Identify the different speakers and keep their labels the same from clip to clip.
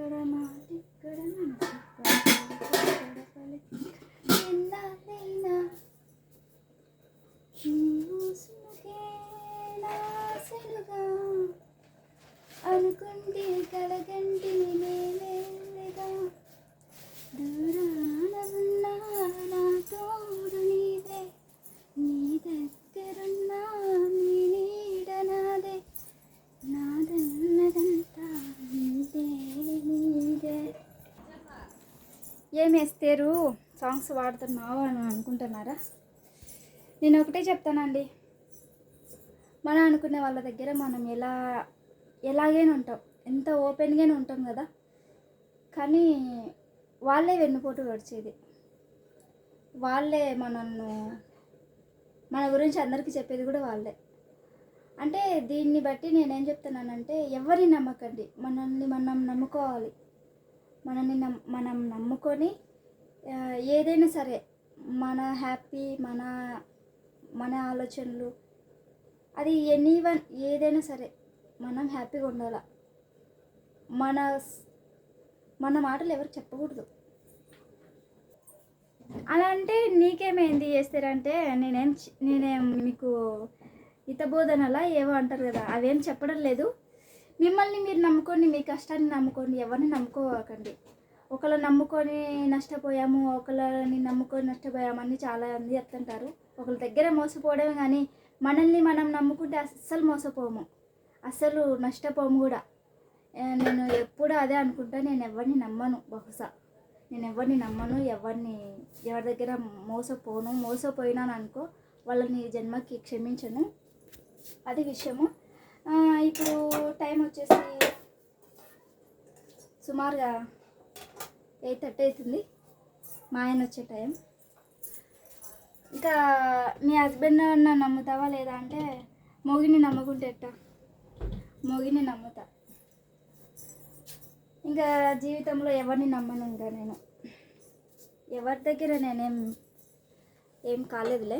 Speaker 1: ఇక్కడ మాటిక్కడ ఎన్నాళ్ళైనా నాశనుగా అనుకుంటే కలగంటి నేనేగా దూరాన ఉన్నా నా తోడు నీదే నీ దగ్గరున్నా నీ నీడ నాదే నాదన్నదంతా నీదే నీదే. ఏం వేస్తారు సాంగ్స్ వాడుతున్నావు అని అనుకుంటున్నారా? నేను ఒకటే చెప్తానండి, మనం అనుకునే వాళ్ళ దగ్గర మనం ఎలాగైనా ఉంటాం, ఎంత ఓపెన్గానే ఉంటాం కదా, కానీ వాళ్ళే వెన్నుపోటు గడిచేది, వాళ్ళే మన గురించి అందరికీ చెప్పేది కూడా వాళ్ళే. అంటే దీన్ని బట్టి నేనేం చెప్తున్నానంటే, ఎవరిని నమ్మకండి, మనల్ని మనం నమ్ముకోవాలి. మనం నమ్ముకొని ఏదైనా సరే మన హ్యాపీ మన ఆలోచనలు అది ఏదైనా సరే మనం హ్యాపీగా ఉండాల. మన మాటలు ఎవరు చెప్పకూడదు. అలా అంటే నీకేమైంది చేస్తారంటే నేనేం మీకు హితబోధనలా ఏవో అంటారు కదా, అవేం చెప్పడం లేదు. మిమ్మల్ని మీరు నమ్ముకొని, మీ కష్టాన్ని నమ్ముకొని ఎవరిని నమ్ముకోకండి. ఒకళ్ళని నమ్ముకొని నష్టపోయాము, ఒకళ్ళని నమ్ముకొని నష్టపోయామని చాలా మంది చెప్తుంటారు. ఒకళ్ళ దగ్గర మోసపోవడమే, కానీ మనల్ని మనం నమ్ముకుంటే అస్సలు మోసపోము, అస్సలు నష్టపోము కూడా. నేను ఎప్పుడు అదే అనుకుంటా, నేను ఎవరిని నమ్మను. బహుశా నేను ఎవరిని నమ్మను, ఎవరి దగ్గర మోసపోను. మోసపోయినాను అనుకో, వాళ్ళని జన్మకి క్షమించను. అది విషయము. ఇప్పుడు టైం వచ్చేసి సుమారుగా 8:30 అవుతుంది, మా ఆయన వచ్చే టైం. ఇంకా మీ హస్బెండ్ నమ్ముతావా లేదా అంటే, మోగిని నమ్ముకుంటే ఎట్టా, మోగిని నమ్ముతా. ఇంకా జీవితంలో ఎవరిని నమ్మను. ఇంకా నేను ఎవరి దగ్గర ఏం కాలేదులే,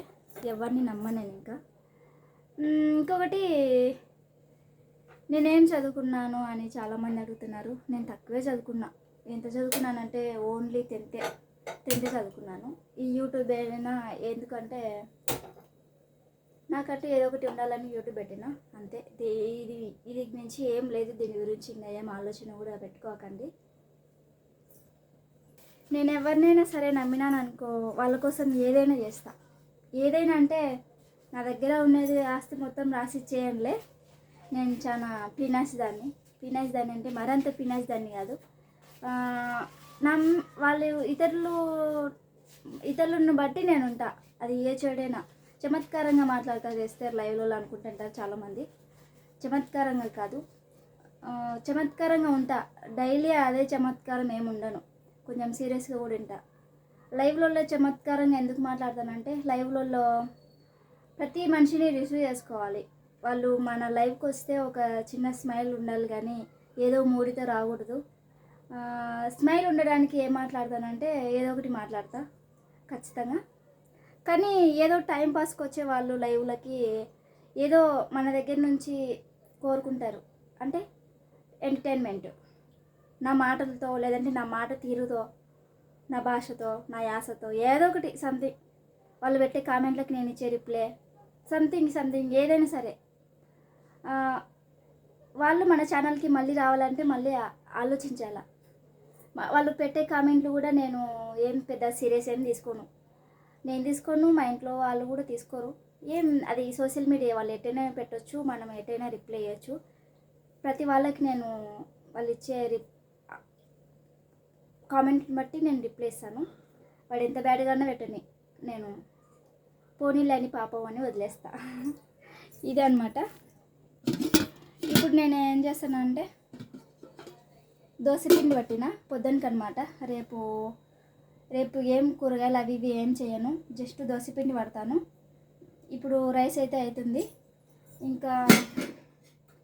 Speaker 1: ఎవరిని నమ్మను ఇంకా. ఇంకొకటి, నేనేం చదువుకున్నాను అని చాలామంది అడుగుతున్నారు. నేను తక్కువే చదువుకున్నా. ఎంత చదువుకున్నానంటే ఓన్లీ 10th చదువుకున్నాను. ఈ యూట్యూబ్ అయినా ఎందుకంటే నాకంటే ఏదో ఒకటి ఉండాలని యూట్యూబ్ పెట్టినా, అంతే. ఇది మించి ఏం లేదు. దీని గురించి ఇంకా ఏం ఆలోచన కూడా పెట్టుకోకండి. నేను ఎవరినైనా సరే నమ్మినాను అనుకో, వాళ్ళ కోసం ఏదైనా చేస్తా. ఏదైనా అంటే నా దగ్గర ఉన్నది ఆస్తి మొత్తం రాసి ఇచ్చేయంలే. నేను చాలా పినాసిదాన్ని అంటే మరంత పినాసిదాన్ని కాదు. వాళ్ళు ఇతరులను బట్టి నేను ఉంటా. అది ఏ చెడైనా చమత్కారంగా మాట్లాడతా చేస్తారు లైవ్లో అనుకుంటుంటారు చాలామంది. చమత్కారంగా కాదు, చమత్కారంగా ఉంటా. డైలీ అదే చమత్కారం ఏముండను, కొంచెం సీరియస్గా కూడా ఉంటా. లైవ్లలో చమత్కారంగా ఎందుకు మాట్లాడతానంటే, లైవ్లలో ప్రతి మనిషిని రిసీవ్ చేసుకోవాలి. వాళ్ళు మన లైవ్కి వస్తే ఒక చిన్న స్మైల్ ఉండాలి, కానీ ఏదో మూడితో రాకూడదు. స్మైల్ ఉండడానికి ఏం మాట్లాడతానంటే ఏదో ఒకటి మాట్లాడతా ఖచ్చితంగా. కానీ ఏదో టైంపాస్కి వచ్చే వాళ్ళు లైవ్లకి ఏదో మన దగ్గర నుంచి కోరుకుంటారు, అంటే ఎంటర్టైన్మెంట్. నా మాటలతో, లేదంటే నా మాట తీరుతో, నా భాషతో, నా యాసతో, ఏదో ఒకటి సంథింగ్. వాళ్ళు పెట్టే కామెంట్లకు నేను ఇచ్చే రిప్లై, సంథింగ్ ఏదైనా సరే. వాళ్ళు మన ఛానల్కి మళ్ళీ రావాలంటే మళ్ళీ ఆలోచించాల. వాళ్ళు పెట్టే కామెంట్లు కూడా నేను ఏం పెద్ద సీరియస్ ఏం నేను తీసుకోను, మా ఇంట్లో వాళ్ళు కూడా తీసుకోరు. అది సోషల్ మీడియా, వాళ్ళు ఎటైనా పెట్టవచ్చు, మనం ఎటైనా రిప్లై ఇవ్వచ్చు. ప్రతి వాళ్ళకి నేను వాళ్ళు ఇచ్చే కామెంట్ని బట్టి నేను రిప్లై ఇస్తాను. వాడు ఎంత బ్యాడ్గానే పెట్టని, నేను పోనీలేని పాపం అని వదిలేస్తా. ఇదే అనమాట. ఇప్పుడు నేను ఏం చేస్తానంటే, దోశపిండి పట్టిన పొద్దునకి అనమాట. రేపు ఏం కూరగాయలు అవి ఇవి ఏం చేయను, జస్ట్ దోశపిండి పడతాను. ఇప్పుడు రైస్ అయితే అవుతుంది. ఇంకా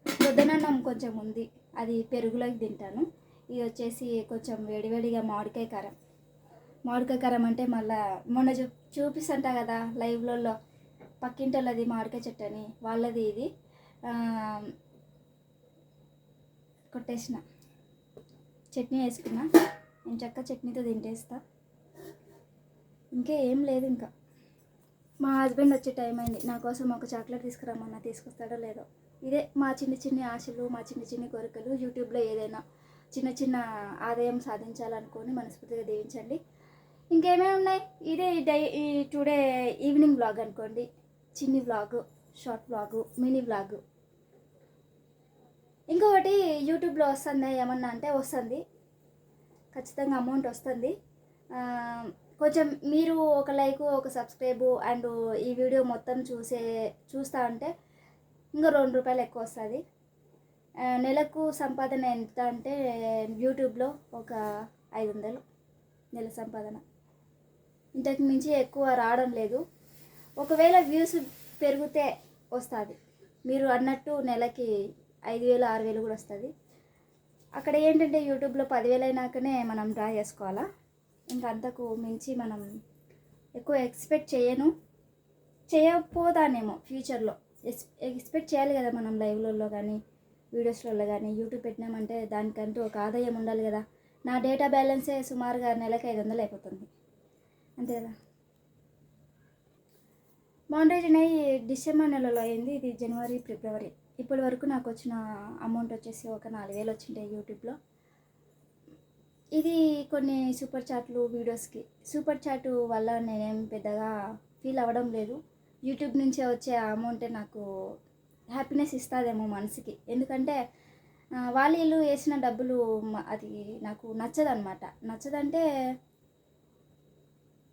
Speaker 1: పొద్దునన్నం కొంచెం ఉంది, అది పెరుగులోకి తింటాను. ఇది వచ్చేసి కొంచెం వేడివేడిగా మామిడికాయ కారం అంటే మళ్ళీ మొన్న చూపిస్తుంటా కదా లైవ్లలో, పక్కింటోళ్ళది మామిడికాయ చెట్టు అని, వాళ్ళది ఇది కొట్టేసిన చట్నీ వేసుకున్నా. నేను చక్క చట్నీతో తింటేస్తా. ఇంకే ఏం లేదు. ఇంకా మా హస్బెండ్ వచ్చే టైం అయింది. నా కోసం ఒక చాక్లెట్ తీసుకురమ్మన్నా, తీసుకొస్తాడో లేదో. ఇదే మా చిన్ని ఆశలు, మా చిన్ని కోరికలు. యూట్యూబ్లో ఏదైనా చిన్న ఆదాయం సాధించాలనుకొని మనస్ఫూర్తిగా దీవించండి. ఇంకేమేమి ఉన్నాయి, ఇదే ఈ టుడే ఈవినింగ్ బ్లాగ్ అనుకోండి. చిన్ని blog, short blog, mini blog. ఇంకొకటి యూట్యూబ్లో వస్తుంది ఏమన్నా అంటే వస్తుంది, ఖచ్చితంగా అమౌంట్ వస్తుంది. కొంచెం మీరు ఒక లైక్, ఒక సబ్స్క్రైబు అండ్ ఈ వీడియో మొత్తం చూస్తా అంటే ఇంకా ₹2 ఎక్కువ వస్తుంది. నెలకు సంపాదన ఎంత అంటే యూట్యూబ్లో ఒక 500 నెల సంపాదన. ఇంతకు మించి ఎక్కువ రావడం లేదు. ఒకవేళ వ్యూస్ పెరిగితే వస్తుంది. మీరు అన్నట్టు నెలకి 5,000 6,000 కూడా వస్తుంది. అక్కడ ఏంటంటే యూట్యూబ్లో 10,000 అయినాకనే మనం డ్రా చేసుకోవాలా. ఇంకా అంతకు మించి మనం ఎక్కువ ఎక్స్పెక్ట్ చేయకపోతానేమో ఫ్యూచర్లో. ఎక్స్పెక్ట్ చేయాలి కదా మనం లైవ్లలో కానీ వీడియోస్లలో కానీ. యూట్యూబ్ పెట్టినామంటే దానికంటూ ఒక ఆదాయం ఉండాలి కదా. నా డేటా బ్యాలెన్సే సుమారుగా నెలకు 500 అయిపోతుంది, అంతే కదా. మానిటైజేషన్ అయ్యి డిసెంబర్ నెలలో అయింది. ఇది జనవరి ఫిబ్రవరి. ఇప్పటి వరకు నాకు వచ్చిన అమౌంట్ వచ్చేసి ఒక 4,000 వచ్చింటాయి యూట్యూబ్లో. ఇది కొన్ని సూపర్ చాట్లు వీడియోస్కి. సూపర్ చాట్ వల్ల నేనేం పెద్దగా ఫీల్ అవ్వడం లేదు. యూట్యూబ్ నుంచే వచ్చే అమౌంటే నాకు హ్యాపీనెస్ ఇస్తుందేమో మనసుకి. ఎందుకంటే వాళ్ళు వేసిన డబ్బులు అది నాకు నచ్చదనమాట. నచ్చదంటే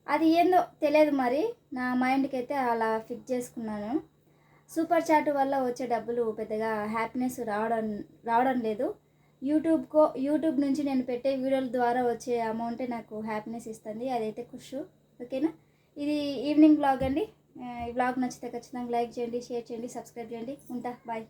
Speaker 1: అది ఏందో తెలియదు మరి, నా మైండ్కి అయితే అలా ఫిక్స్ చేసుకున్నాను. సూపర్ చాట్ వల్ల వచ్చే డబ్బులు పెద్దగా హ్యాపీనెస్ రావడం లేదు. యూట్యూబ్ నుంచి నేను పెట్టే వీడియోల ద్వారా వచ్చే అమౌంటే నాకు హ్యాపీనెస్ ఇస్తుంది. అదైతే ఖుషు. ఓకేనా. ఇది ఈవినింగ్ బ్లాగ్ అండి. ఈ బ్లాగ్ నచ్చితే ఖచ్చితంగా లైక్ చేయండి, షేర్ చేయండి, సబ్స్క్రైబ్ చేయండి. ఉంటా, బాయ్.